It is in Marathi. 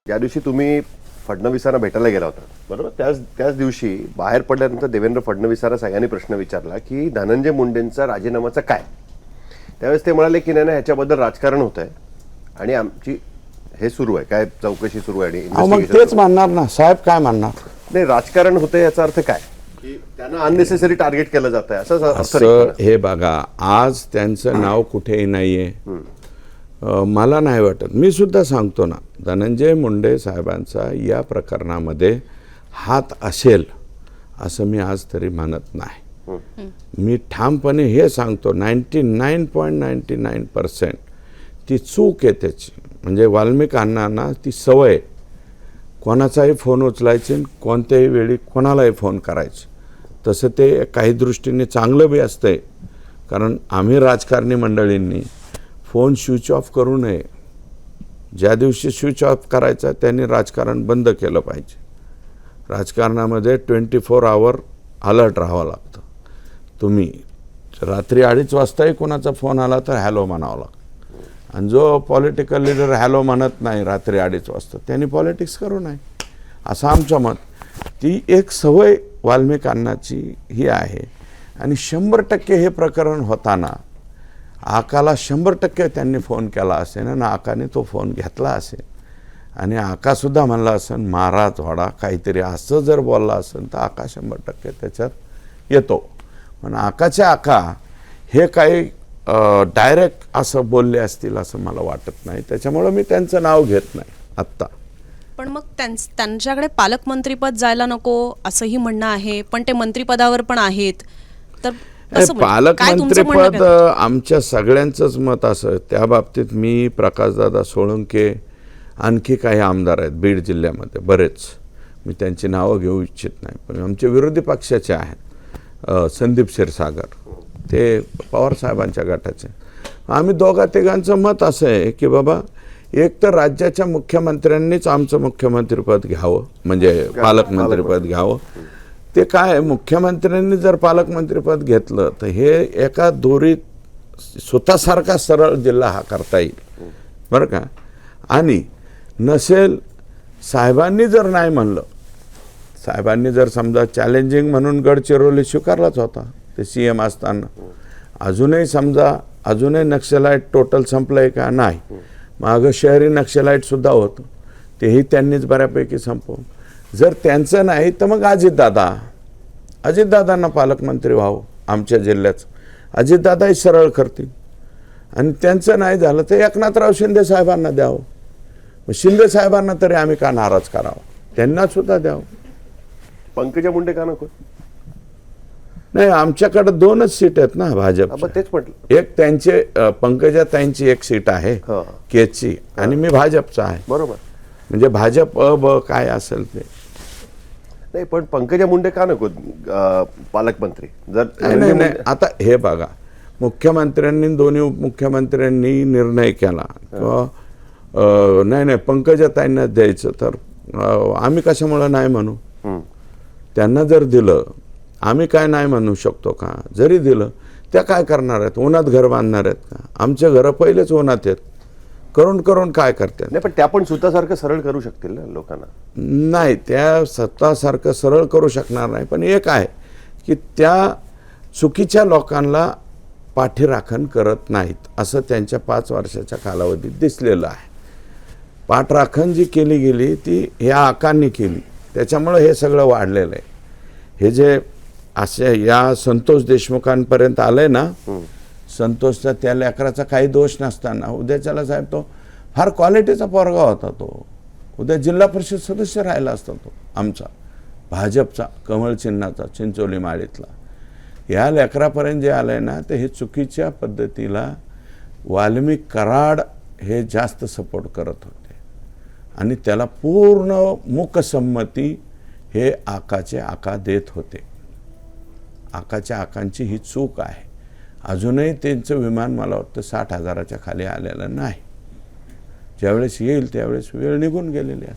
ज्या दिवशी तुम्ही फडणवीसांना भेटायला गेला होता बरोबर, त्याच दिवशी बाहेर पडल्यानंतर देवेंद्र फडणवीसांना सगळ्यांनी प्रश्न विचारला की धनंजय मुंडेंचा राजीनामाचं काय. त्यावेळेस ते म्हणाले की नाही नाही ह्याच्याबद्दल राजकारण होत आहे आणि आमची हे सुरू आहे, काय चौकशी सुरू आहे आणि मग तेच म्हणणार ना साहेब, काय म्हणणार. नाही राजकारण होतंय याचा अर्थ काय की त्यांना अननेसेसरी टार्गेट केलं जात आहे असं. हे बघा, आज त्यांचं नाव कुठेही नाहीये. मला नाही वाटत, मी सुद्धा सांगतो ना, धनंजय मुंडे साहेबांचा या प्रकरणामध्ये हात असेल असं मी आज तरी म्हणत नाही. मी ठामपणे हे सांगतो 99.99% ती चूक आहे त्याची. म्हणजे वाल्मिक अण्णांना ती सवय कोणाचाही फोन उचलायची, कोणत्याही वेळी कोणालाही फोन करायचे. तसं ते काही दृष्टीने चांगलं बी असतंय, कारण आम्ही राजकारणी मंडळींनी फोन स्विच ऑफ करू नये. ज्या दिवशी स्विच ऑफ करायचा त्यांनी राजकारण बंद केलं पाहिजे. राजकारणामध्ये 24 आवर अलर्ट राहावं लागतं. तुम्ही रात्री 2:30 वाजताही कोणाचा फोन आला तर हॅलो म्हणावं लागतं. आणि जो पॉलिटिकल लीडर हॅलो म्हणत नाही रात्री 2:30 वाजता त्यांनी पॉलिटिक्स करू नये असं आमचं मत. ती एक सवय वाल्मिक अण्णाची ही आहे. आणि 100% हे प्रकरण होताना आकाला 100% त्यांनी फोन केला असेल आणि आकाने तो फोन घेतला असेल आणि आकासुद्धा म्हणला असेल मारा थोडा काहीतरी असं जर बोलला असेल तर आका 100% त्याच्यात येतो. पण आकाचे आका हे काही डायरेक्ट असं बोलले असतील असं मला वाटत नाही. त्याच्यामुळं मी त्यांचं नाव घेत नाही आत्ता. पण मग त्यांच्याकडे पालकमंत्रीपद जायला नको असंही म्हणणं आहे, पण ते मंत्रिपदावर पण आहेत. तर पालकमंत्रीपद आमच्या सगळ्यांचंच मत असं. त्या बाबतीत मी, प्रकाशदादा सोळंके, आणखी काही आमदार आहेत बीड जिल्ह्यामध्ये बरेच, मी त्यांची नावं घेऊ इच्छित नाही, पण आमचे विरोधी पक्षाचे आहेत संदीप क्षीरसागर, ते पवार साहेबांच्या गटाचे. आम्ही दोघा तिघांचं मत असं आहे की बाबा एक तर राज्याच्या मुख्यमंत्र्यांनीच आमचं मुख्यमंत्रीपद घ्यावं, म्हणजे पालकमंत्रीपद घ्यावं. ते काय, मुख्यमंत्र्यांनी जर पालकमंत्रीपद घेतलं तर हे एका दोरीत स्वतःसारखा सरळ जिल्हा हा करता येईल बरं का. आणि नसेल साहेबांनी जर नाही म्हणलं, साहेबांनी जर समजा चॅलेंजिंग म्हणून गडचिरोली स्वीकारलाच होता ते CM असताना, अजूनही समजा अजूनही नक्षलाईट टोटल संपलं आहे का नाही, मागं शहरी नक्षलाईटसुद्धा होतं, तेही त्यांनीच बऱ्यापैकी संपवून. जर त्यांचं नाही तर मग अजितदादांना पालकमंत्री व्हावं आमच्या जिल्ह्याचं, अजितदादाही सरळ करतील. आणि त्यांचं नाही झालं तर एकनाथराव शिंदे साहेबांना द्यावं. मग शिंदे साहेबांना तरी आम्ही का नाराज करावं, त्यांना सुद्धा द्यावं. पंकजा मुंडे का नको. नाही, आमच्याकडे 2च सीट आहेत ना भाजप. तेच म्हटलं, एक त्यांचे पंकजाताईंची एक सीट आहे केची आणि मी भाजपचा आहे बरोबर. म्हणजे भाजप ब काय असेल ते. नाही पण पंकजा मुंडे का नको पालकमंत्री. जर नाही आता हे बघा, मुख्यमंत्र्यांनी दोन्ही उपमुख्यमंत्र्यांनी निर्णय केला किंवा नाही पंकजाताईंना द्यायचं, तर आम्ही कशामुळं नाही म्हणू. त्यांना जर दिलं आम्ही काय नाही म्हणू शकतो का. जरी दिलं त्या काय करणार आहेत, उन्हात घर बांधणार आहेत का. आमचे घरं पहिलेच उन्हात आहेत, करून करून काय करतात. नाही पण त्या पण स्वतःसारखं सरळ करू शकतील ना लोकांना. नाही, त्या स्वतःसारखं सरळ करू शकणार नाही. पण एक आहे की त्या चुकीच्या लोकांना पाठीराखण करत नाहीत असं त्यांच्या 5 वर्षाच्या कालावधीत दिसलेलं आहे. पाठराखण जी केली गेली ती ह्या आकांनी केली, त्याच्यामुळं हे सगळं वाढलेलं आहे. हे जे असे या संतोष देशमुखांपर्यंत आलंय ना, संतोषचा त्या लेकराचा काही दोष नसताना उद्याच्याला साहेब तो फार क्वालिटीचा पोरगा होता, तो उद्या जिल्हा परिषद सदस्य राहिला असता तो आमचा भाजपचा कमळ चिन्हाचा चिंचोली माळीतला. या लेकरापर्यंत जे आलंय ना ते हे चुकीच्या पद्धतीला वाल्मिक कराड हे जास्त सपोर्ट करत होते आणि त्याला पूर्ण मूकसंमती हे आकाचे आका देत होते. आकाच्या आकांची ही चूक आहे. अजूनही त्यांचं विमान मला वाटतं 60,000च्या खाली आलेलं नाही. ज्यावेळेस येईल त्यावेळेस वेळ निघून गेलेली आहे.